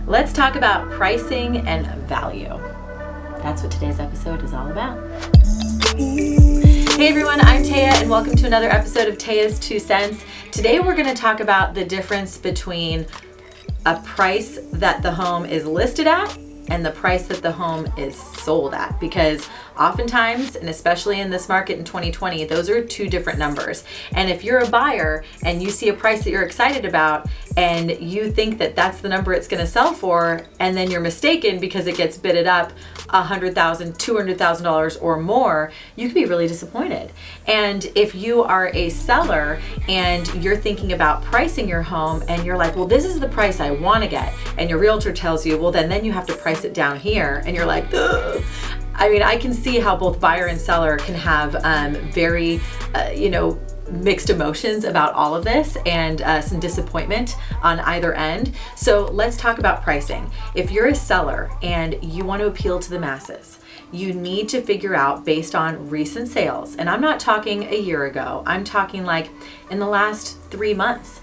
Let's talk about pricing and value. That's what today's episode is all about. Hey everyone, I'm Taya and welcome to another episode of Taya's 2 Cents. Today we're going to talk about the difference between a price that the home is listed at and the price that the home is sold at, because oftentimes, and especially in this market in 2020, those are two different numbers. And if you're a buyer and you see a price that you're excited about and you think that that's the number it's going to sell for, and then you're mistaken because it gets bidded up $100,000, $200,000 or more, you could be really disappointed. And if you are a seller and you're thinking about pricing your home and you're like, well, this is the price I want to get, and your realtor tells you, well, then you have to price it down here, and you're like, ugh. I mean, I can see how both buyer and seller can have very, mixed emotions about all of this, and some disappointment on either end. So let's talk about pricing. If you're a seller and you want to appeal to the masses, you need to figure out, based on recent sales, and I'm not talking a year ago, I'm talking like in the last 3 months.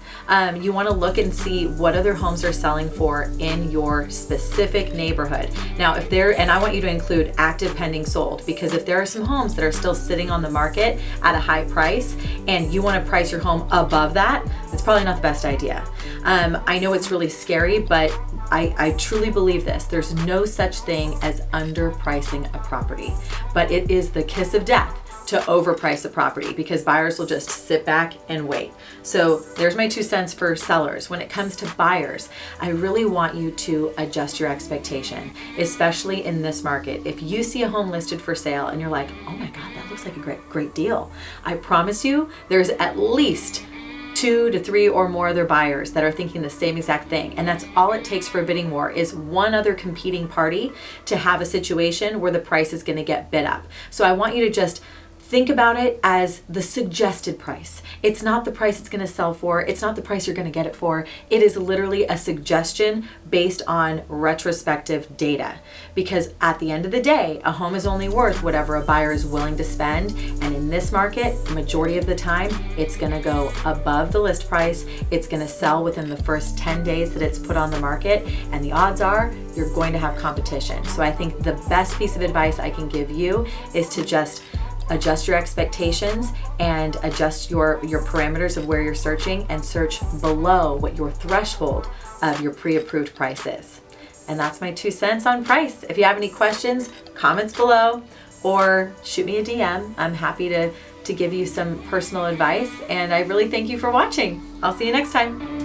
You want to look and see what other homes are selling for in your specific neighborhood. Now, and I want you to include active, pending, sold, because if there are some homes that are still sitting on the market at a high price and you want to price your home above that, it's probably not the best idea. I know it's really scary, but I truly believe this. There's no such thing as underpricing a property, but it is the kiss of death to overprice a property, because buyers will just sit back and wait. So there's my 2 cents for sellers. When it comes to buyers, I really want you to adjust your expectation, especially in this market. If you see a home listed for sale and you're like, oh my God, that looks like a great deal, I promise you there's at least 2 to 3 or more other buyers that are thinking the same exact thing. And that's all it takes for a bidding war, is one other competing party to have a situation where the price is going to get bid up. So I want you to just think about it as the suggested price. It's not the price it's going to sell for. It's not the price you're going to get it for. It is literally a suggestion based on retrospective data. Because at the end of the day, a home is only worth whatever a buyer is willing to spend. And in this market, the majority of the time, it's going to go above the list price. It's going to sell within the first 10 days that it's put on the market. And the odds are you're going to have competition. So I think the best piece of advice I can give you is to just adjust your expectations and adjust your parameters of where you're searching, and search below what your threshold of your pre-approved price is. And that's my 2 cents on price. If you have any questions, comments below, or shoot me a DM. I'm happy to give you some personal advice, and I really thank you for watching. I'll see you next time.